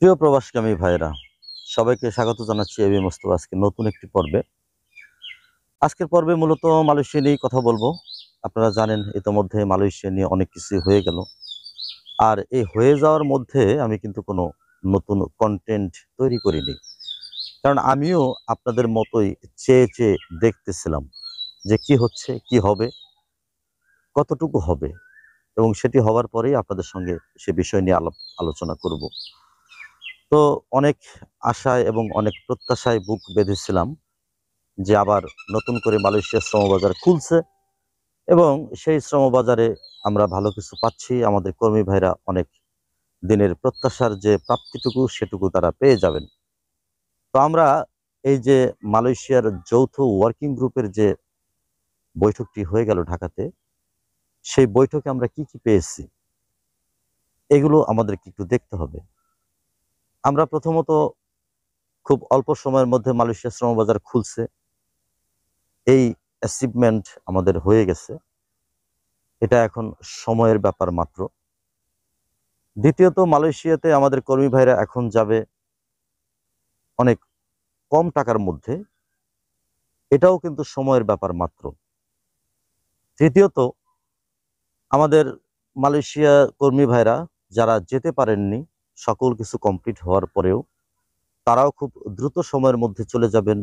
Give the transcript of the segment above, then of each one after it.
প্রিয় প্রবাসগামী ভাইয়েরা, সবাইকে স্বাগত জানাচ্ছি এবি মোস্তফা আজকে নতুন একটি পর্বে। আজকের পর্বে মূলত মালয়েশিয়া নিয়েই কথা বলবো। আপনারা জানেন ইতোমধ্যে মালয়েশিয়া নিয়ে অনেক কিছু হয়ে গেল। আর এই হয়ে যাওয়ার মধ্যে আমি কিন্তু কোনো নতুন কন্টেন্ট তৈরি করিনি, কারণ আমিও আপনাদের মতোই চেয়ে চেয়ে দেখতেছিলাম যে কি হচ্ছে, কি হবে, কতটুকু হবে, এবং সেটি হওয়ার পরেই আপনাদের সঙ্গে সে বিষয় নিয়ে আলোচনা করব। তো অনেক আশায় এবং অনেক প্রত্যাশায় বুক বেঁধেছিলাম যে আবার নতুন করে মালয়েশিয়ার শ্রমবাজার খুলছে, এবং সেই শ্রমবাজারে আমরা ভালো কিছু পাচ্ছি। আমাদের কর্মী ভাইরা অনেক দিনের প্রত্যাশার যে প্রাপ্তিটুকু সেটুকু তারা পেয়ে যাবেন। তো আমরা এই যে মালয়েশিয়ার যৌথ ওয়ার্কিং গ্রুপের যে বৈঠকটি হয়ে গেল ঢাকাতে, সেই বৈঠকে আমরা কি কি পেয়েছি এগুলো আমাদেরকে একটু দেখতে হবে। আমরা প্রথমত খুব অল্প সময়ের মধ্যে মালয়েশিয়া শ্রমবাজার খুলছে, এই অ্যাচিভমেন্ট আমাদের হয়ে গেছে। এটা এখন সময়ের ব্যাপার মাত্র। দ্বিতীয়ত, মালয়েশিয়াতে আমাদের কর্মী ভাইরা এখন যাবে অনেক কম টাকার মধ্যে, এটাও কিন্তু সময়ের ব্যাপার মাত্র। তৃতীয়ত, আমাদের মালয়েশিয়া কর্মী ভাইরা যারা যেতে পারেননি, সকল কিছু কমপ্লিট হওয়ার পরেও তারাও খুব দ্রুত সময়ের মধ্যে চলে যাবেন,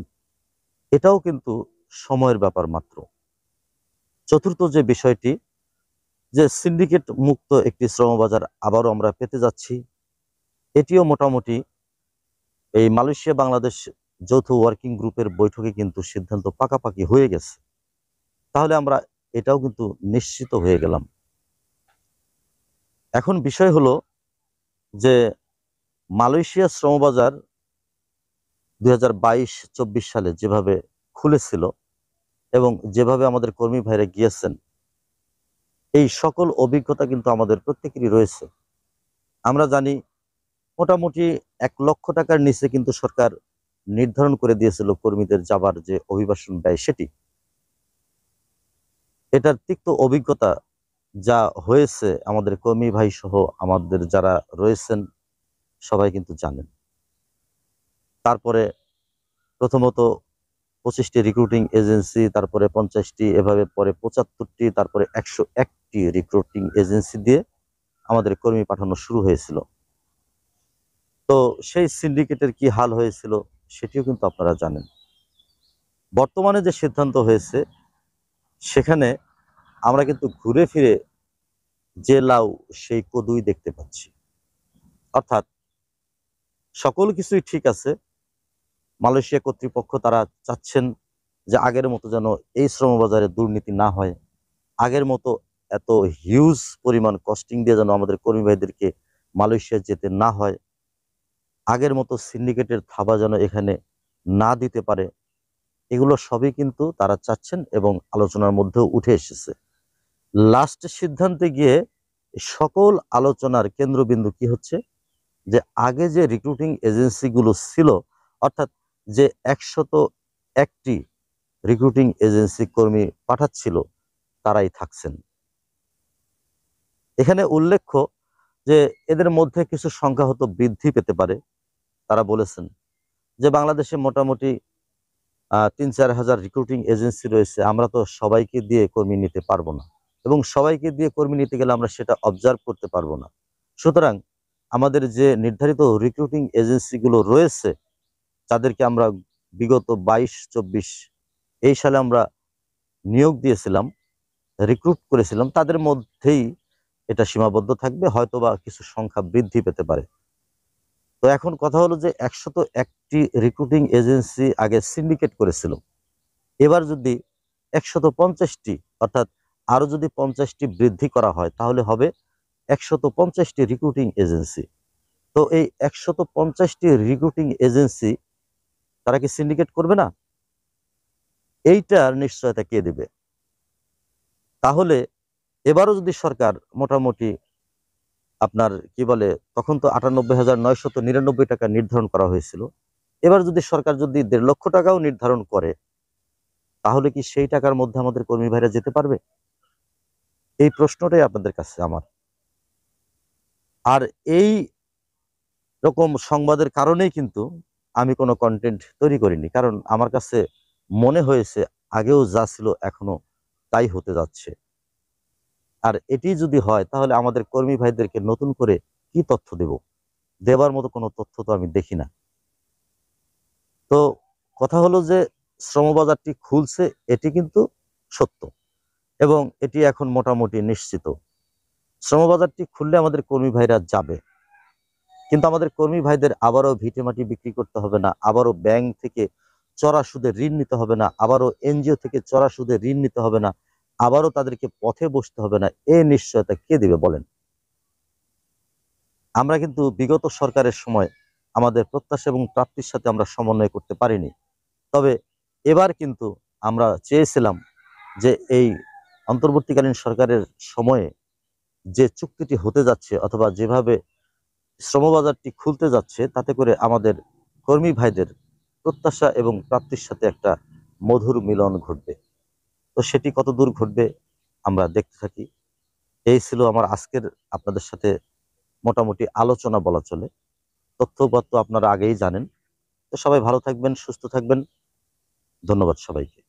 এটাও কিন্তু সময়ের ব্যাপার মাত্র। চতুর্থ যে বিষয়টি, যে সিন্ডিকেট মুক্ত একটি শ্রমবাজার আবারও আমরা পেতে যাচ্ছি, এটিও মোটামুটি এই মালয়েশিয়া বাংলাদেশ যৌথ ওয়ার্কিং গ্রুপের বৈঠকে কিন্তু সিদ্ধান্ত পাকাপাকি হয়ে গেছে। তাহলে আমরা এটাও কিন্তু নিশ্চিত হয়ে গেলাম। এখন বিষয় হলো যে মালয়েশিয়া শ্রমবাজার 2022-24 সালে যেভাবে খুলেছিল এবং যেভাবে আমাদের কর্মী ভাইরা গিয়েছেন, এই সকল অভিজ্ঞতা কিন্তু আমাদের প্রত্যেকেরই রয়েছে। আমরা জানি মোটামুটি 1 লক্ষ টাকার নিচে কিন্তু সরকার নির্ধারণ করে দিয়েছিল কর্মীদের যাবার যে অভিবাসন ব্যয় সেটি। এটার তিক্ত অভিজ্ঞতা যা হয়েছে আমাদের কর্মী ভাই সহ আমাদের যারা রয়েছেন সবাই কিন্তু জানেন। তারপরে প্রথমত 25টি রিক্রুটিং এজেন্সি, তারপরে 50টি, এভাবে পরে 75টি, তারপরে 101টি রিক্রুটিং এজেন্সি দিয়ে আমাদের কর্মী পাঠানো শুরু হয়েছিল। তো সেই সিন্ডিকেটের কি হাল হয়েছিল সেটিও কিন্তু আপনারা জানেন। বর্তমানে যে সিদ্ধান্ত হয়েছে সেখানে আমরা কিন্তু ঘুরে ফিরে যে লাউ সেই কদুই দেখতে পাচ্ছি। অর্থাৎ সকল কিছুই ঠিক আছে। মালয়েশিয়া কর্তৃপক্ষ তারা চাচ্ছেন যে আগের মতো যেন এই শ্রমবাজারে দুর্নীতি না হয়, আগের মতো এত হিউজ পরিমাণ কস্টিং দিয়ে যেন আমাদের কর্মী ভাইদেরকে মালয়েশিয়া যেতে না হয়, আগের মতো সিন্ডিকেটের থাবা যেন এখানে না দিতে পারে। এগুলো সবই কিন্তু তারা চাচ্ছেন এবং আলোচনার মধ্যেও উঠে এসেছে। লাস্ট সিদ্ধান্তে গিয়ে সকল আলোচনার কেন্দ্রবিন্দু কি হচ্ছে, যে আগে যে রিক্রুটিং এজেন্সিগুলো ছিল, অর্থাৎ যে 101টি রিক্রুটিং এজেন্সি কর্মী পাঠাচ্ছিল তারাই থাকছেন। এখানে উল্লেখ্য যে এদের মধ্যে কিছু সংখ্যা হয়তো বৃদ্ধি পেতে পারে। তারা বলেছেন যে বাংলাদেশে মোটামুটি 3-4 হাজার রিক্রুটিং এজেন্সি রয়েছে, আমরা তো সবাইকে দিয়ে কর্মী নিতে পারবো না, এবং সবাইকে দিয়ে কর্মী নিতে গেলে আমরা সেটা অবজার্ভ করতে পারবো না। সুতরাং আমাদের যে নির্ধারিত রিক্রুটিং এজেন্সিগুলো রয়েছে, যাদেরকে আমরা বিগত 22-24 এই সালে আমরা নিয়োগ দিয়েছিলাম, রিক্রুট করেছিলাম, তাদের মধ্যেই এটা সীমাবদ্ধ থাকবে, হয়তোবা কিছু সংখ্যা বৃদ্ধি পেতে পারে। তো এখন কথা হলো যে 101টি রিক্রুটিং এজেন্সি আগে সিন্ডিকেট করেছিল, এবার যদি 150টি, অর্থাৎ আরো যদি 50টি বৃদ্ধি করা হয় তাহলে হবে 150টি রিক্রুটিং এজেন্সি। তো এই 150টি রিক্রুটিং এজেন্সি তারা কি সিন্ডিকেট করবে না? এইটার নিশ্চয়তা কে দেবে? তাহলে এবারও যদি সরকার মোটামুটি আপনার কি বলে, তখন তো 98,999 টাকা নির্ধারণ করা হয়েছিল, এবার যদি সরকার যদি 1.5 লক্ষ টাকাও নির্ধারণ করে, তাহলে কি সেই টাকার মধ্যে আমাদের কর্মী ভাইরা যেতে পারবে? এই প্রশ্নটাই আপনাদের কাছে আমার। আর এই এরকম সংবাদের কারণেই কিন্তু আমি কোনো কন্টেন্ট তৈরি করিনি, কারণ আমার কাছে মনে হয়েছে আগেও যা ছিল এখনো তাই হতে যাচ্ছে। আর এটি যদি হয় তাহলে আমাদের কর্মী ভাইদেরকে নতুন করে কি তথ্য দেব? দেবার মতো কোনো তথ্য তো আমি দেখি না। তো কথা হলো যে শ্রমবাজারটি খুলছে, এটি কিন্তু সত্য এবং এটি এখন মোটামুটি নিশ্চিত। শ্রমবাজারটি খুললে আমাদের কর্মী ভাইরা যাবে, কিন্তু আমাদের কর্মী ভাইদের আবারও ভিটেমাটি বিক্রি করতে হবে না, আবারও ব্যাংক থেকে চড়া সুদে ঋণ নিতে হবে না, আবারও এনজিও থেকে চড়া সুদে ঋণ নিতে হবে না, আবারও তাদেরকে পথে বসতে হবে না। এই নিশ্চয়তা কে দিবে বলেন? আমরা কিন্তু বিগত সরকারের সময় আমাদের প্রত্যাশা এবং প্রাপ্তির সাথে আমরা সমন্বয় করতে পারিনি। তবে এবার কিন্তু আমরা চেয়েছিলাম যে এই অন্তর্বর্তীকালীন সরকারের সময়ে যে চুক্তিটি হতে যাচ্ছে অথবা যেভাবে শ্রমবাজারটি খুলতে যাচ্ছে, তাতে করে আমাদের কর্মী ভাইদের প্রত্যাশা এবং প্রাপ্তির সাথে একটা মধুর মিলন ঘটবে। তো সেটি কত দূর ঘটবে আমরা দেখতে থাকি। এই ছিল আমার আজকের আপনাদের সাথে মোটামুটি আলোচনা বলা চলে। তথ্যপত্র আপনারা আগেই জানেন। তো সবাই ভালো থাকবেন, সুস্থ থাকবেন। ধন্যবাদ সবাইকে।